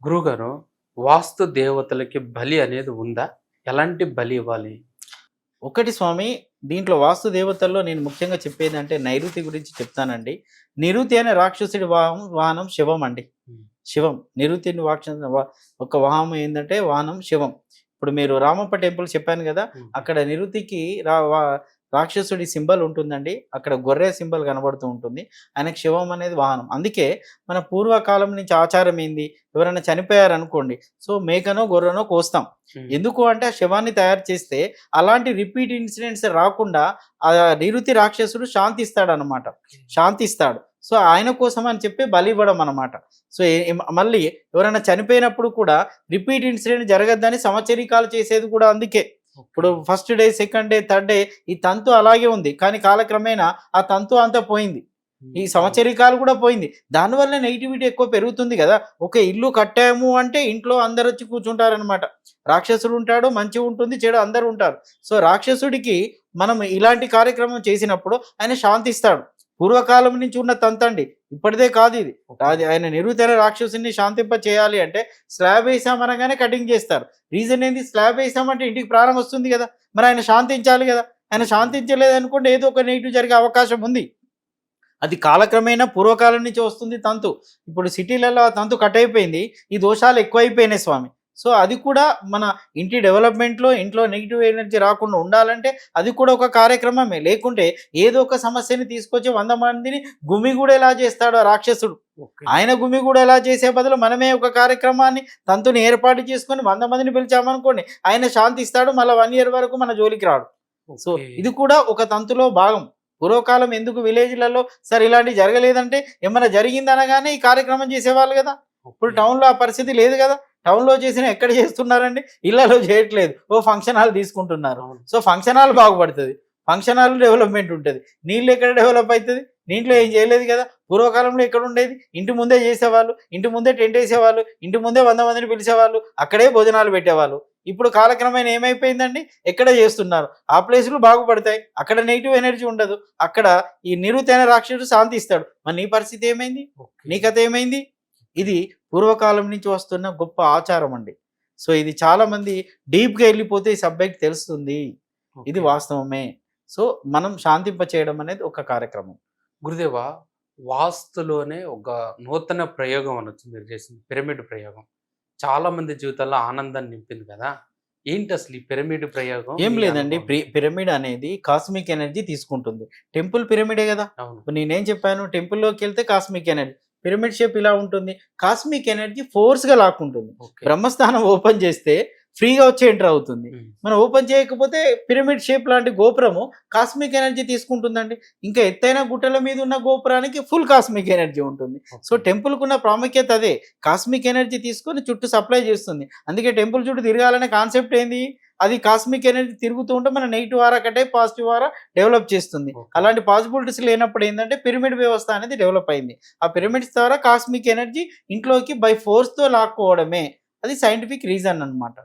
గురువుగారు, వాస్తు దేవతలకి బలి అనేది ఉందా? ఎలాంటి బలి ఇవ్వాలి? ఒకటి స్వామి, దీంట్లో వాస్తు దేవతల్లో నేను ముఖ్యంగా చెప్పేదంటే నైరుతి గురించి చెప్తానండి. నిరుతి అనే రాక్షసుడి వాహనం శివం అండి. హ్మ్. శివం. నిరుతిని ఒక వాహనం ఏందంటే వాహనం శివం. ఇప్పుడు మీరు రామప్ప టెంపుల్ చెప్పాను గదా! హ్మ్. అక్కడ నిరుతికి రాక్షసుడి సింబల్ ఉంటుందండి. అక్కడ గొర్రె సింబల్ కనబడుతూ ఉంటుంది. ఆయనకి శివం అనేది వాహనం. అందుకే మన పూర్వకాలం నుంచి ఆచారం ఏంది? ఎవరైనా చనిపోయారనుకోండి, సో మేకనో, గొర్రెనో కోస్తాం. హ్మ్. ఎందుకు అంటే ఆ శవాన్ని తయారు చేస్తే అలాంటి రిపీట్ ఇన్సిడెంట్స్ రాకుండా నిరుతి రాక్షసుడు శాంతిస్తాడనమాట. శాంతిస్తాడు. సో ఆయన కోసం అని చెప్పి బలి ఇవ్వడం అనమాట. సో మళ్ళీ ఎవరైనా చనిపోయినప్పుడు కూడా రిపీట్ ఇన్సిడెంట్ జరగద్దని సంవత్సరీకాలు చేసేది కూడా అందుకే. ఇప్పుడు first day, second day, third day ఈ తంతు అలాగే ఉంది. కానీ కాలక్రమేణా ఆ తంతు అంతా పోయింది. ఈ సంవత్సరీకాలు కూడా పోయింది. దానివల్ల నెగిటివిటీ ఎక్కువ పెరుగుతుంది కదా! ఒక ఇల్లు కట్టాము అంటే ఇంట్లో అందరొచ్చి కూర్చుంటారనమాట. రాక్షసుడు ఉంటాడు, మంచి ఉంటుంది, చెడు అందరూ ఉంటారు. సో రాక్షసుడికి మనం ఇలాంటి కార్యక్రమం చేసినప్పుడు ఆయన శాంతిస్తాడు. పూర్వకాలం నుంచి ఉన్న తంతండి. ఇప్పటిదే కాదు ఇది. అది ఆయన నిరుతైన రాక్షసుని శాంతింప చేయాలి అంటే స్లాబ్ వేసామనగానే కటింగ్ చేస్తారు. రీజన్ ఏంది? స్లాబ్ వేసామంటే ఇంటికి ప్రాణం వస్తుంది కదా! మరి ఆయన శాంతించాలి కదా! ఆయన శాంతించలేదనుకోండి ఏదో ఒక నెగిటివ్ జరిగే అవకాశం ఉంది. అది కాలక్రమేణా పూర్వకాలం నుంచి వస్తుంది తంతు. ఇప్పుడు సిటీలలో ఆ తంతు కట్ అయిపోయింది. ఈ దోషాలు ఎక్కువైపోయినాయి స్వామి. సో అది కూడా మన ఇంటి డెవలప్‌మెంట్‌లో ఇంట్లో నెగెటివ్ ఎనర్జీ రాకుండా ఉండాలంటే అది కూడా ఒక కార్యక్రమమే. లేకుంటే ఏదో ఒక సమస్యని తీసుకొచ్చి 100 మందిని గుమిగూడేలా చేస్తాడు ఆ రాక్షసుడు. ఓకే. ఆయన గుమిగూడేలా చేసే బదులు మనమే ఒక కార్యక్రమాన్ని తంతుని ఏర్పాటు చేసుకొని 100 మందిని పిలిచామనుకోండి, ఆయన శాంతిస్తాడు. మళ్ళా 1 ఇయర్ వరకు మన జోలికి రాడు. So okay. ఇది కూడా ఒక తంతులో భాగం. పూర్వకాలం ఎందుకు విలేజ్‌లలో సార్ ఇలాంటివి జరగలేదంటే, ఏమన్నా జరిగిందనగానే ఈ కార్యక్రమం చేసేవాళ్ళు గదా! ఇప్పుడు ఓకే. టౌన్‌లో ఆ పరిస్థితి లేదు గదా! టౌన్‌లో చేసినా ఎక్కడ చేస్తున్నారండి? ఇళ్లలో చేయట్లేదు. ఫంక్షన్ హాల్ తీసుకుంటున్నారు. అవును. సో ఫంక్షన్ హాల్ బాగుపడతది. ఫంక్షన్ హాల్ డెవలప్‌మెంట్ ఉంటది. నీళ్ళు ఎక్కడ డెవలప్ అయితది? దీంట్లో ఏం చేయలేదు గదా! పూర్వకాలంలో ఎక్కడుండేది? ఇంటి ముందే చేసేవాళ్ళు. ఇంటి ముందే టెంట్ ఏసేవాళ్ళు. ఇంటి ముందే 100 మందిని పిలిచేవాళ్ళు. అక్కడే భోజనాలు పెట్టేవాళ్ళు. ఇప్పుడు కాలక్రమేణా ఏమైపోయిందండి? ఎక్కడ చేస్తున్నారు? ఆ ప్లేసులు బాగుపడతాయి. అక్కడ నెగెటివ్ ఎనర్జీ ఉండదు. అక్కడ ఈ నిరుతైన రాక్షసుడు శాంతిస్తాడు. మరి నీ పరిస్థితి ఏమైంది? ఓకే. నీ కథ ఏమైంది? ఇది పూర్వకాలం నుంచి వస్తున్న గొప్ప ఆచారం అండి. సో ఇది చాలామంది డీప్‌గా ఎళ్ళిపోతే ఈ సబ్జెక్ట్ తెలుస్తుంది. ఇది ఓకే. వాస్తవమే. సో మనం శాంతింప చేయడం అనేది ఒక కార్యక్రమం. గురుదేవా, వాస్తులోనే ఒక నూతన ప్రయోగం అనొచ్చు మీరు చేసింది. పిరమిడ్ ప్రయోగం. చాలా మంది జీవితాల్లో ఆనందాన్ని నింపింది కదా! ఏంటసలు ఈ పిరమిడ్ ప్రయోగం? ఏం మీ లేదండి. అనుభవం? పిరమిడ్ అనేది కాస్మిక్ ఎనర్జీ తీసుకుంటుంది. టెంపుల్ పిరమిడే గదా! అవును. ఇప్పుడు నేనేం చెప్పాను? టెంపుల్‌లోకెళ్తే కాస్మిక్ ఎనర్జీ. పిరమిడ్ షేప్ ఇలా ఉంటుంది. కాస్మిక్ ఎనర్జీ ఫోర్స్‌గా లాక్కుంటుంది. ఓకే. బ్రహ్మస్థానం ఓపెన్ చేస్తే ఫ్రీగా వచ్చి ఎంటర్ అవుతుంది. హ్మ్. మనం ఓపెన్ చేయకపోతే పిరమిడ్ షేప్ లాంటి గోపురము కాస్మిక్ ఎనర్జీ తీసుకుంటుందండి. ఇంకా ఎత్తైన గుట్టల మీద ఉన్న గోపురానికి ఫుల్ కాస్మిక్ ఎనర్జీ ఉంటుంది. So okay. టెంపుల్‌కున్న ప్రాముఖ్యత అదే. కాస్మిక్ ఎనర్జీ తీసుకొని చుట్టూ సప్లై చేస్తుంది. అందుకే టెంపుల్ చుట్టూ తిరగాలనే కాన్సెప్ట్ ఏంది? అది కాస్మిక్ ఎనర్జీ తిరుగుతూ ఉంటే మన నెగెటివ్ ఆరా కట్టే పాజిటివ్ ఆరా డెవలప్ చేస్తుంది. ఓకే. అలాంటి పాసిబిలిటీస్ లేనప్పుడు ఏందంటే పిరమిడ్ వ్యవస్థ అనేది డెవలప్ అయింది. ఆ పిరమిడ్స్ ద్వారా కాస్మిక్ ఎనర్జీ ఇంట్లోకి బై ఫోర్స్‌తో లాక్కోవడమే. అది సైంటిఫిక్ రీజన్ అన్నమాట.